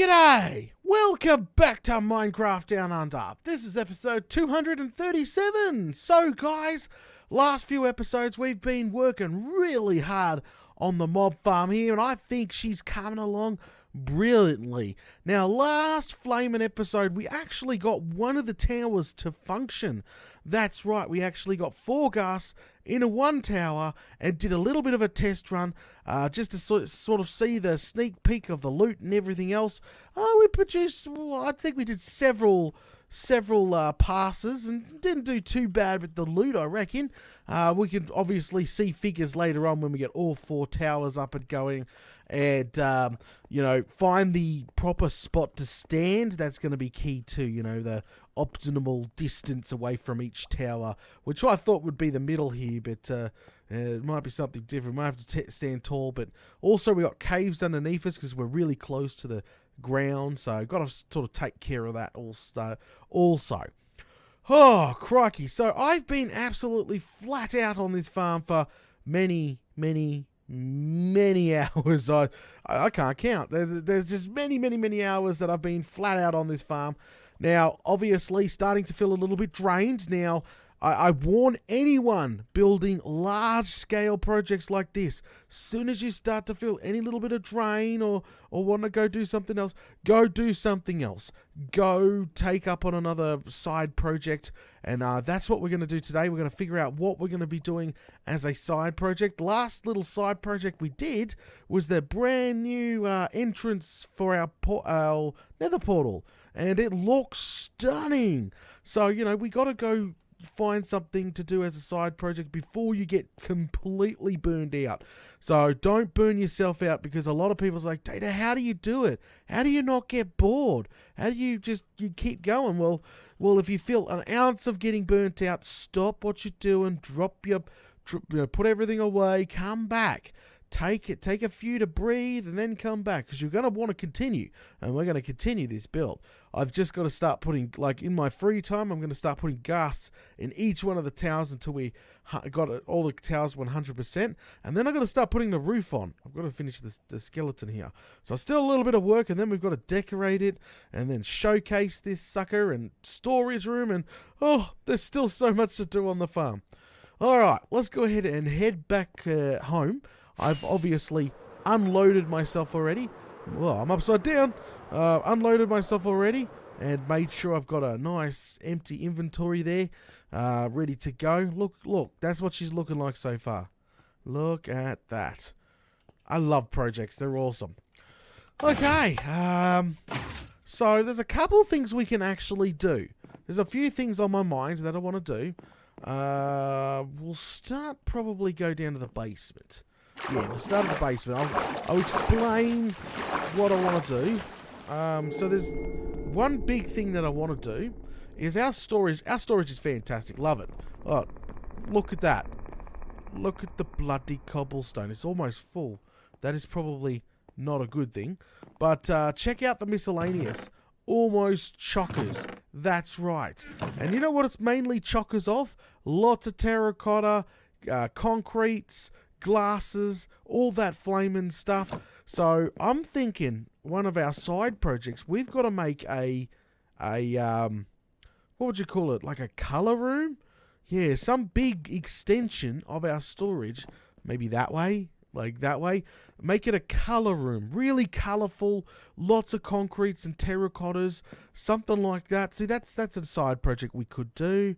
G'day! Welcome back to Minecraft Down Under. This is episode 237. So guys, last few episodes we've been working really hard on the mob farm here, and I think she's coming along brilliantly. Now, last flaming episode we actually got one of the towers to function. That's right, we actually got 4 gas in a 1 tower and did a little bit of a test run just to sort of see the sneak peek of the loot and everything else. We produced, I think we did several passes and didn't do too bad with the loot, I reckon. We could obviously see figures later on when we get all 4 towers up and going, and find the proper spot to stand. That's going to be key too, the optimal distance away from each tower, which I thought would be the middle here, but it might be something different. We might have to stand tall, but also we got caves underneath us because we're really close to the ground, so got to sort of take care of that also. Oh, crikey. So I've been absolutely flat out on this farm for many hours. I can't count. There's just many hours that I've been flat out on this farm. Now, obviously, starting to feel a little bit drained. Now, I warn anyone building large-scale projects like this, soon as you start to feel any little bit of drain or want to go do something else, go do something else. Go take up on another side project, and that's what we're going to do today. We're going to figure out what we're going to be doing as a side project. Last little side project we did was the brand new entrance for our nether portal, and it looks stunning. So, we got to go find something to do as a side project before you get completely burned out. So don't burn yourself out, because a lot of people's like, Data, how do you do it? How do you not get bored? How do you keep going? Well, if you feel an ounce of getting burnt out, stop what you're doing, put everything away, come back. Take a few to breathe and then come back, because you're going to want to continue, and we're going to continue this build. I've just got to start putting, in my free time, I'm going to start putting gas in each one of the towers until we got all the towers 100%, and then I've got to start putting the roof on. I've got to finish the skeleton here. So still a little bit of work, and then we've got to decorate it, and then showcase this sucker, and storage room, and there's still so much to do on the farm. Alright, let's go ahead and head back home. I've obviously unloaded myself already. Well, I'm upside down. Unloaded myself already and made sure I've got a nice empty inventory there, ready to go. Look, that's what she's looking like so far. Look at that. I love projects. They're awesome. Okay, so there's a couple things we can actually do. There's a few things on my mind that I want to do. We'll probably go down to the basement. Yeah, we'll start at the basement. I'll explain what I want to do. So there's one big thing that I want to do is our storage. Our storage is fantastic. Love it. Oh, look at that. Look at the bloody cobblestone. It's almost full. That is probably not a good thing. But check out the miscellaneous. Almost chockers. That's right. And you know what it's mainly chockers of? Lots of terracotta, concretes, glasses, all that flaming stuff. So I'm thinking one of our side projects, we've got to make a what would you call it? Like a color room? Yeah, some big extension of our storage. Maybe that way, like that way. Make it a color room, really colorful, lots of concretes and terracottas, something like that. See, that's a side project we could do.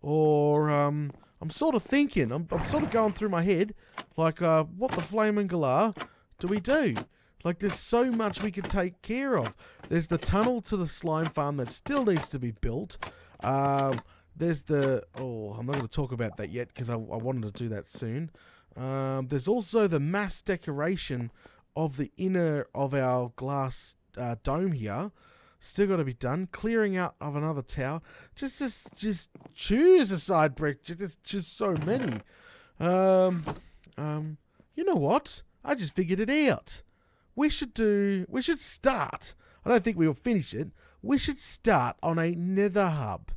Or I'm sort of thinking, I'm sort of going through my head, like, what the flaming galah do we do? Like, there's so much we could take care of. There's the tunnel to the slime farm that still needs to be built. There's the, I'm not going to talk about that yet because I wanted to do that soon. There's also the mass decoration of the inner of our glass dome here. Still got to be done. Clearing out of another tower. Just choose a side brick. Just so many. You know what? I just figured it out. We should start. I don't think we'll finish it. We should start on a nether hub.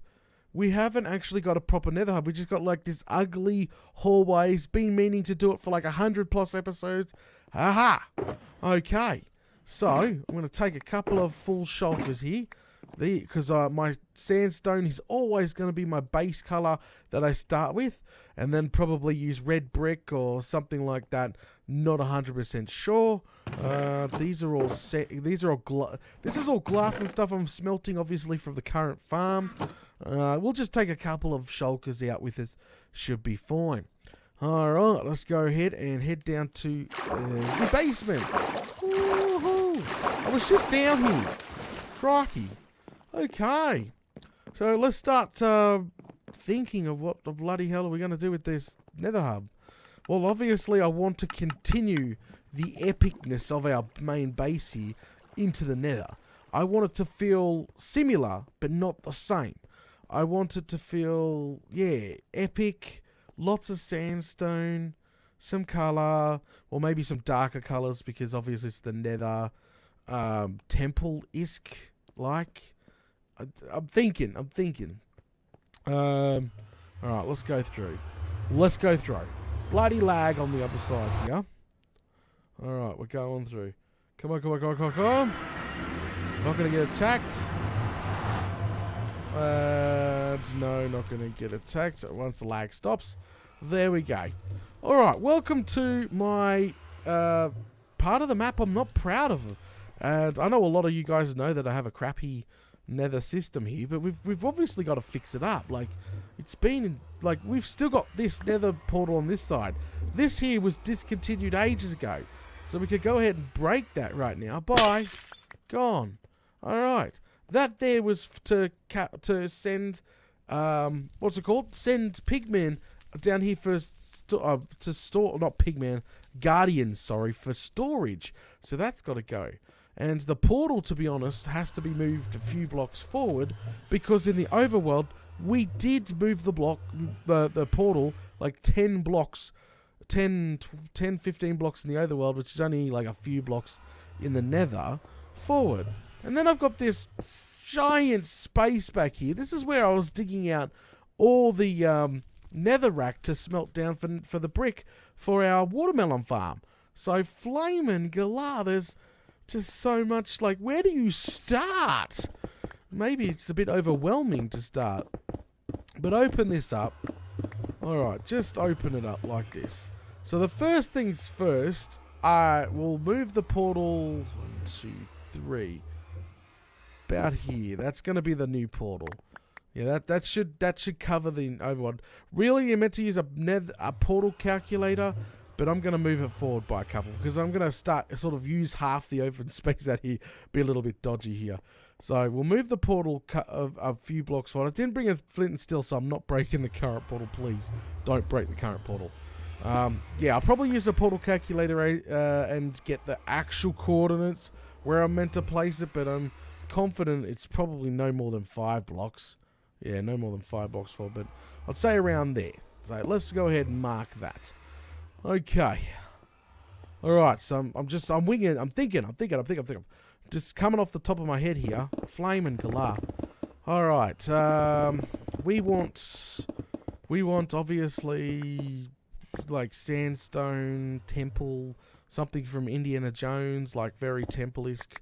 We haven't actually got a proper nether hub. We just got like this ugly hallways. Been meaning to do it for like 100+ episodes. Aha! Okay. So I'm going to take a couple of full shulkers here. Because my sandstone is always going to be my base color that I start with, and then probably use red brick or something like that. Not 100% sure. These are all this is all glass and stuff I'm smelting, obviously, from the current farm. We'll just take a couple of shulkers out with us. Should be fine. All right, let's go ahead and head down to the basement. Woohoo! I was just down here. Crikey. Okay, so let's start thinking of what the bloody hell are we going to do with this nether hub. Well, obviously I want to continue the epicness of our main base here into the nether. I want it to feel similar, but not the same. I want it to feel, yeah, epic, lots of sandstone, some colour, or maybe some darker colours, because obviously it's the nether, temple-esque, like... I'm thinking. Alright, let's go through. Bloody lag on the other side here. Alright, we're going through. Come on. Not going to get attacked. No, not going to get attacked once the lag stops. There we go. Alright, welcome to my part of the map I'm not proud of. And I know a lot of you guys know that I have a crappy nether system here, but we've obviously got to fix it up. Like, it's been like, we've still got this nether portal on this side. This here was discontinued ages ago, so we could go ahead and break that right now. Bye. Gone. Alright, that there was to send what's it called, send pigmen down here for to store, not pigmen, guardians, sorry, for storage. So that's got to go. And the portal, to be honest, has to be moved a few blocks forward, because in the overworld, we did move the portal like 10 blocks, 10, 15 blocks in the overworld, which is only like a few blocks in the nether, forward. And then I've got this giant space back here. This is where I was digging out all the netherrack to smelt down for the brick for our watermelon farm. So, Flamin' Galar, there's just so much, like, where do you start? Maybe it's a bit overwhelming to start. But open this up. Alright, just open it up like this. So the first things first, I will move the portal 1, 2, 3. About here. That's going to be the new portal. Yeah, that should cover the overworld. Really, you're meant to use a portal calculator, but I'm going to move it forward by a couple, because I'm going to sort of use half the open space out here. Be a little bit dodgy here. So we'll move the portal a few blocks forward. I didn't bring a flint and steel, so I'm not breaking the current portal. Please don't break the current portal. Yeah, I'll probably use a portal calculator and get the actual coordinates where I'm meant to place it, but I'm confident it's probably no more than 5 blocks. Yeah, no more than 5 blocks forward, but I'd say around there. So let's go ahead and mark that. Okay. Alright, so I'm winging, I'm thinking. Just coming off the top of my head here. Flamin' Galar. Alright, we want obviously like sandstone, temple, something from Indiana Jones, like very temple-esque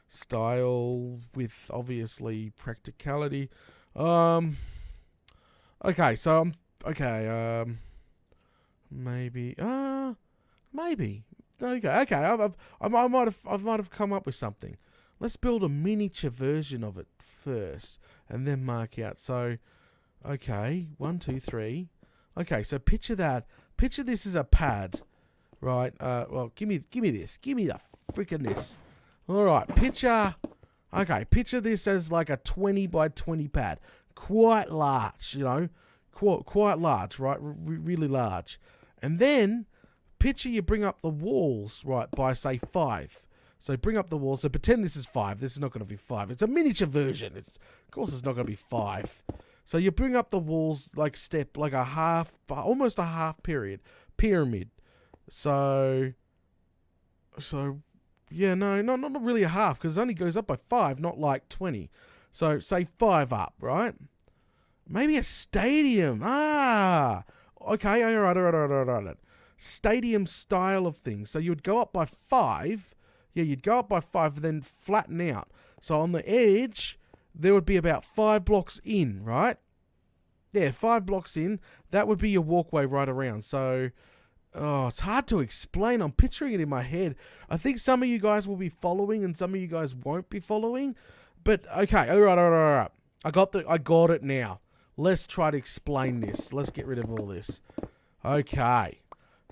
style with obviously practicality. Okay, so maybe. Okay. I might have come up with something. Let's build a miniature version of it first, and then mark out. So, okay, 1, 2, 3. Okay, so picture that. Picture this as a pad, right? Well, give me this. Give me the freaking this. All right, picture this as like a 20 by 20 pad, quite large, you know, quite large, right? Really large, and then picture you bring up the walls, right, by say 5. So bring up the walls. So pretend this is 5. This is not going to be 5. It's a miniature version. Of course, it's not going to be 5. So you bring up the walls like almost a half pyramid. So yeah, no, not really a half, because it only goes up by 5, not like 20. So say 5 up, right? Maybe a stadium. Okay, all right. Stadium style of things. So you would go up by 5. Yeah, you'd go up by 5 and then flatten out. So on the edge, there would be about 5 blocks in, right? Yeah, 5 blocks in. That would be your walkway right around. So, oh, it's hard to explain. I'm picturing it in my head. I think some of you guys will be following and some of you guys won't be following. But, okay, all right. I got it now. Let's try to explain this. Let's get rid of all this. Okay.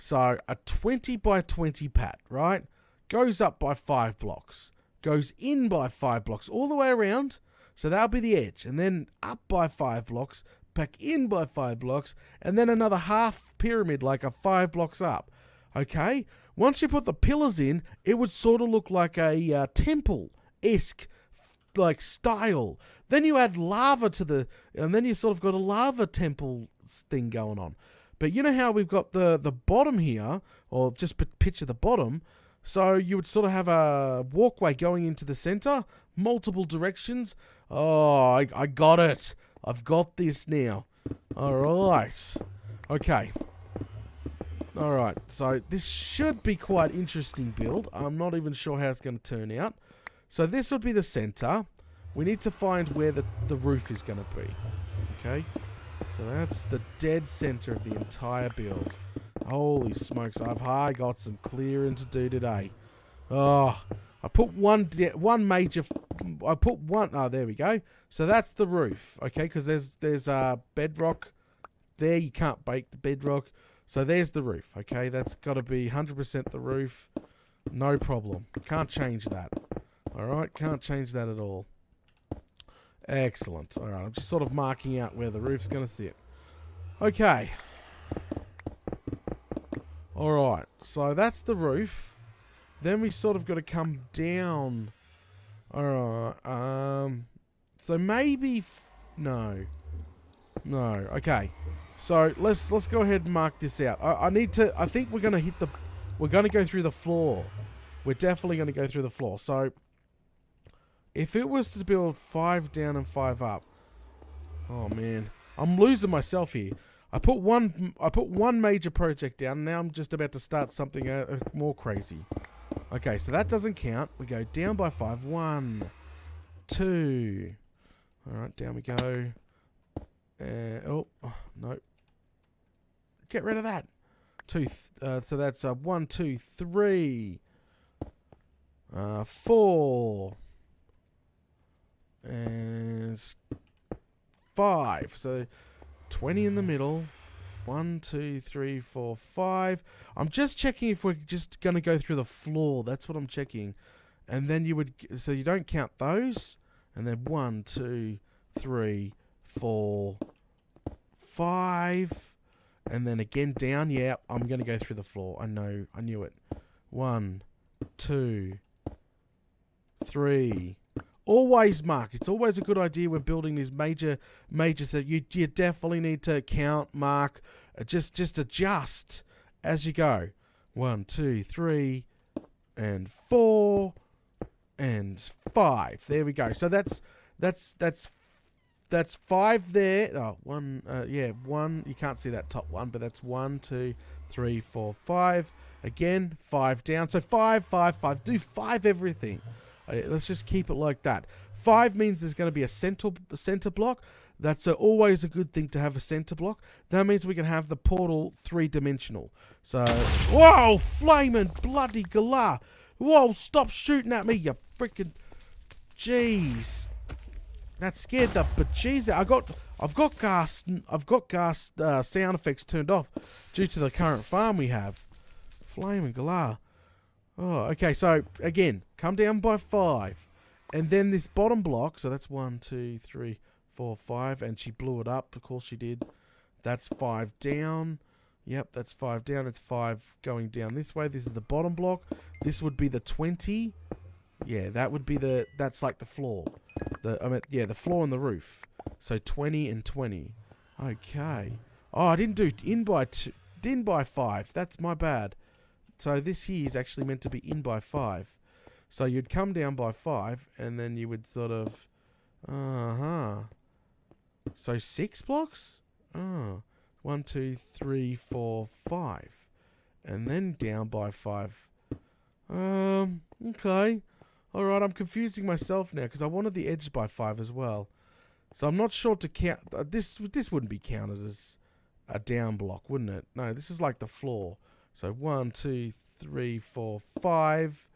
So, a 20 by 20 pad, right? Goes up by 5 blocks. Goes in by 5 blocks all the way around. So that'll be the edge. And then up by 5 blocks, back in by 5 blocks, and then another half pyramid, like a 5 blocks up. Okay? Once you put the pillars in, it would sort of look like a temple-esque like style. Then you add lava to the, and then you sort of got a lava temple thing going on. But you know how we've got the bottom here, or just picture the bottom. So you would sort of have a walkway going into the center, multiple directions. Oh, I got it. I've got this now. All right. Okay. All right. So this should be quite interesting build. I'm not even sure how it's going to turn out. So this would be the center. We need to find where the roof is going to be. Okay. So that's the dead center of the entire build. Holy smokes, I got some clearing to do today. Oh, I put one major... Oh, there we go. So that's the roof, okay? Because there's bedrock there. You can't break the bedrock. So there's the roof, okay? That's got to be 100% the roof. No problem. Can't change that. All right? Can't change that at all. Excellent. All right, I'm just sort of marking out where the roof's going to sit. Okay. Alright, so that's the roof. Then we sort of got to come down. Alright, so maybe... No. Okay. So, let's go ahead and mark this out. I think we're going to hit the... We're going to go through the floor. We're definitely going to go through the floor. So, if it was to build 5 down and 5 up... Oh, man. I'm losing myself here. I put one major project down. Now I'm just about to start something more crazy. Okay, so that doesn't count. We go down by 5. 1, 2. All right, down we go. Oh, no. Get rid of that. 2. So that's 1, 2, 3, 4, and 5. So 20 in the middle. 1, 2, 3, 4, 5. I'm just checking if we're just going to go through the floor. That's what I'm checking. And then you would... So you don't count those. And then 1, 2, 3, 4, 5. And then again down. Yeah, I'm going to go through the floor. I know. I knew it. 1, 2, 3... Always mark. It's always a good idea when building these majors that you definitely need to count, mark, just adjust as you go. 1, 2, 3, and 4, and 5. There we go. So that's 5 there. Oh, 1. Yeah, 1. You can't see that top one, but that's 1, 2, 3, 4, 5. Again, 5 down. So 5, 5, 5. Do 5 everything. Let's just keep it like that. 5 means there's going to be a center block. That's always a good thing to have a center block. That means we can have the portal 3-dimensional. So, whoa, flaming bloody galah. Whoa, stop shooting at me, you freaking... Jeez. That scared the bejesus. I've got gas sound effects turned off due to the current farm we have. Flaming galah. Oh, okay, so, again, come down by 5. And then this bottom block, so that's 1, 2, 3, 4, 5, and she blew it up, of course she did. That's 5 down. Yep, that's 5 down. That's 5 going down this way. This is the bottom block. This would be the 20. Yeah, that would be that's like the floor. The floor and the roof. So 20 and 20. Okay. Oh, I didn't do in by 5. That's my bad. So this here is actually meant to be in by 5. So you'd come down by 5, and then you would sort of... So 6 blocks? Oh. 1, 2, 3, 4, 5. And then down by 5. Okay. Alright, I'm confusing myself now because I wanted the edge by 5 as well. So I'm not sure to count. This wouldn't be counted as a down block, wouldn't it? No, this is like the floor. So 1, 2, 3, 4, 5.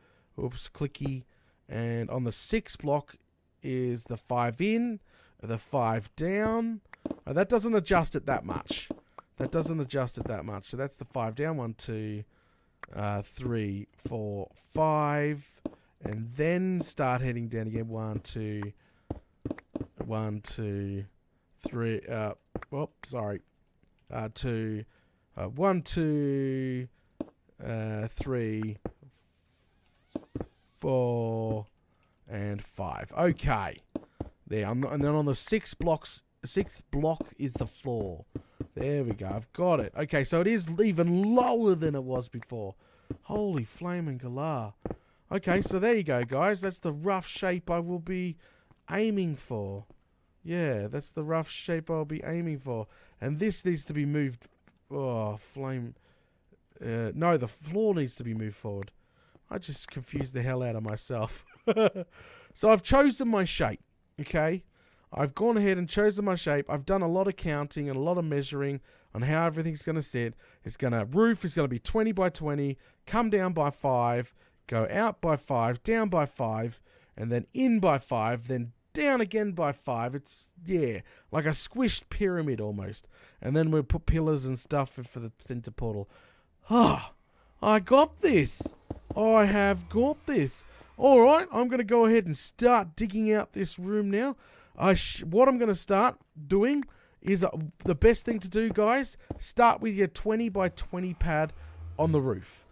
Oops, clicky. And on the 6 block is the 5 in, the 5 down. Oh, that doesn't adjust it that much. That doesn't adjust it that much. So that's the 5 down. 1, 2, 3, 4, 5. And then start heading down again. 1, 2, 1, 2, 3. Sorry. 2, 1, 2, 3, 4, and 5. Okay. There. And then on the sixth block is the floor. There we go. I've got it. Okay, so it is even lower than it was before. Holy flaming galah. Okay, so there you go, guys. That's the rough shape I will be aiming for. Yeah, that's the rough shape I'll be aiming for. And this needs to be moved. Oh, flame. No, the floor needs to be moved forward. I just confused the hell out of myself. So I've chosen my shape, okay? I've gone ahead and chosen my shape. I've done a lot of counting and a lot of measuring on how everything's going to sit. Roof is going to be 20 by 20, come down by 5, go out by 5, down by 5, and then in by 5, then down again by 5. It's, yeah, like a squished pyramid almost. And then we'll put pillars and stuff for the center portal. Ah, I got this. I have got this. All right, I'm going to go ahead and start digging out this room now. What I'm going to start doing is the best thing to do, guys. Start with your 20 by 20 pad on the roof.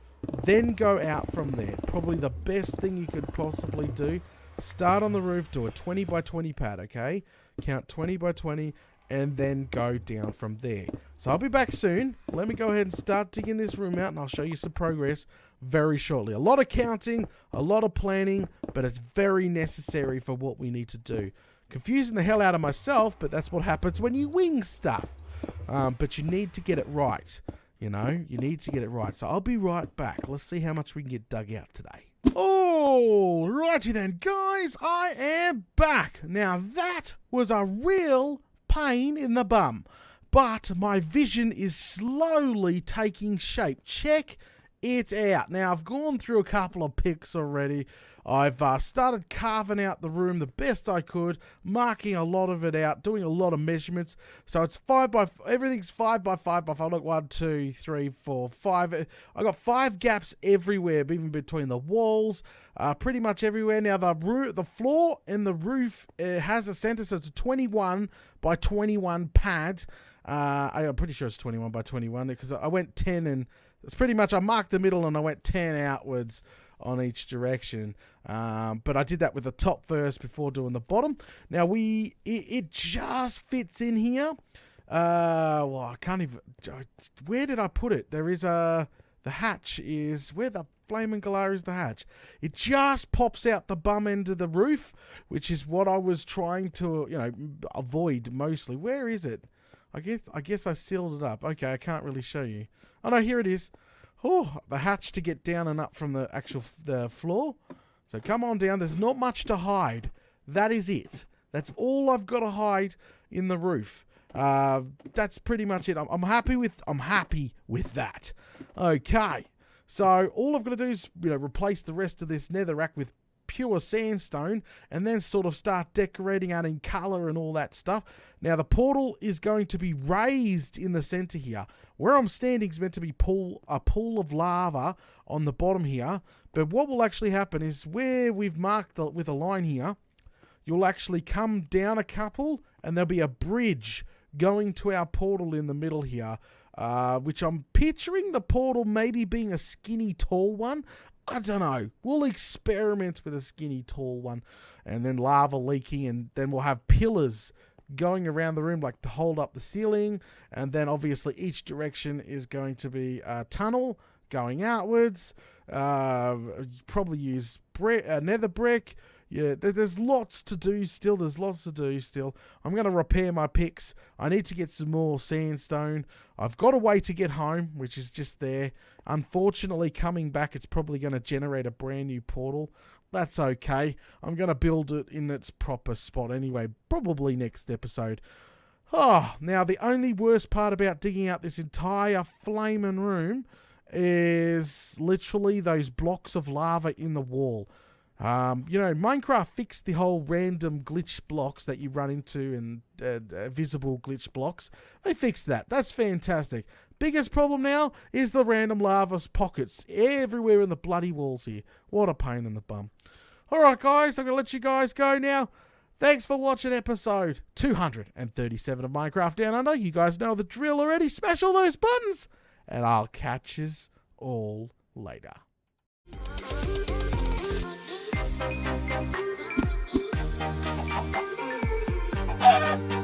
Then go out from there. Probably the best thing you could possibly do. Start on the roof, do a 20 by 20 pad, okay? Count 20 by 20, and then go down from there. So I'll be back soon. Let me go ahead and start digging this room out, and I'll show you some progress very shortly. A lot of counting, a lot of planning, but it's very necessary for what we need to do. Confusing the hell out of myself, but that's what happens when you wing stuff. But you need to get it right. You know, you need to get it right. So I'll be right back. Let's see how much we can get dug out today. Oh, righty then, guys. I am back. Now, that was a real pain in the bum. But my vision is slowly taking shape. Check it out. Now, I've gone through a couple of pics already. I've started carving out the room the best I could, marking a lot of it out, doing a lot of measurements. So it's everything's 5 by 5 by 5. Look, 1, 2, 3, 4, 5. I got 5 gaps everywhere, even between the walls, pretty much everywhere. Now the floor and the roof has a center, so it's a 21 by 21 pad. I'm pretty sure it's 21 by 21 because I went 10 and it's pretty much I marked the middle and I went 10 outwards on each direction. But I did that with the top first before doing the bottom. Now it just fits in here. Well, I can't even. Where did I put it? There is the hatch is where the flaming galah is. The hatch. It just pops out the bum end of the roof, which is what I was trying to avoid mostly. Where is it? I guess I sealed it up. Okay, I can't really show you. Oh no, here it is. Oh, the hatch to get down and up from the actual the floor. So come on down. There's not much to hide. That is it. That's all I've got to hide in the roof. That's pretty much it. I'm happy with that. Okay. So all I've got to do is replace the rest of this netherrack with pure sandstone and then sort of start decorating, adding color and all that stuff. Now the portal is going to be raised in the center here. Where I'm standing is meant to be a pool of lava on the bottom here, but what will actually happen is where we've marked with a line here, you'll actually come down a couple and there'll be a bridge going to our portal in the middle here, which I'm picturing the portal maybe being a skinny tall one. I don't know. We'll experiment with a skinny tall one and then lava leaking, and then we'll have pillars going around the room like to hold up the ceiling, and then obviously each direction is going to be a tunnel going outwards. Probably use nether brick. Yeah, there's lots to do still. I'm going to repair my picks. I need to get some more sandstone. I've got a way to get home, which is just there. Unfortunately, coming back, it's probably going to generate a brand new portal. That's okay. I'm going to build it in its proper spot anyway, probably next episode. Oh, now the only worst part about digging out this entire flaming room is literally those blocks of lava in the wall. Minecraft fixed the whole random glitch blocks that you run into and visible glitch blocks. They fixed that. That's fantastic. Biggest problem now is the random lava pockets everywhere in the bloody walls here. What a pain in the bum. Alright guys, I'm going to let you guys go now. Thanks for watching episode 237 of Minecraft Down Under. You guys know the drill already. Smash all those buttons. And I'll catch yous all later. Ah!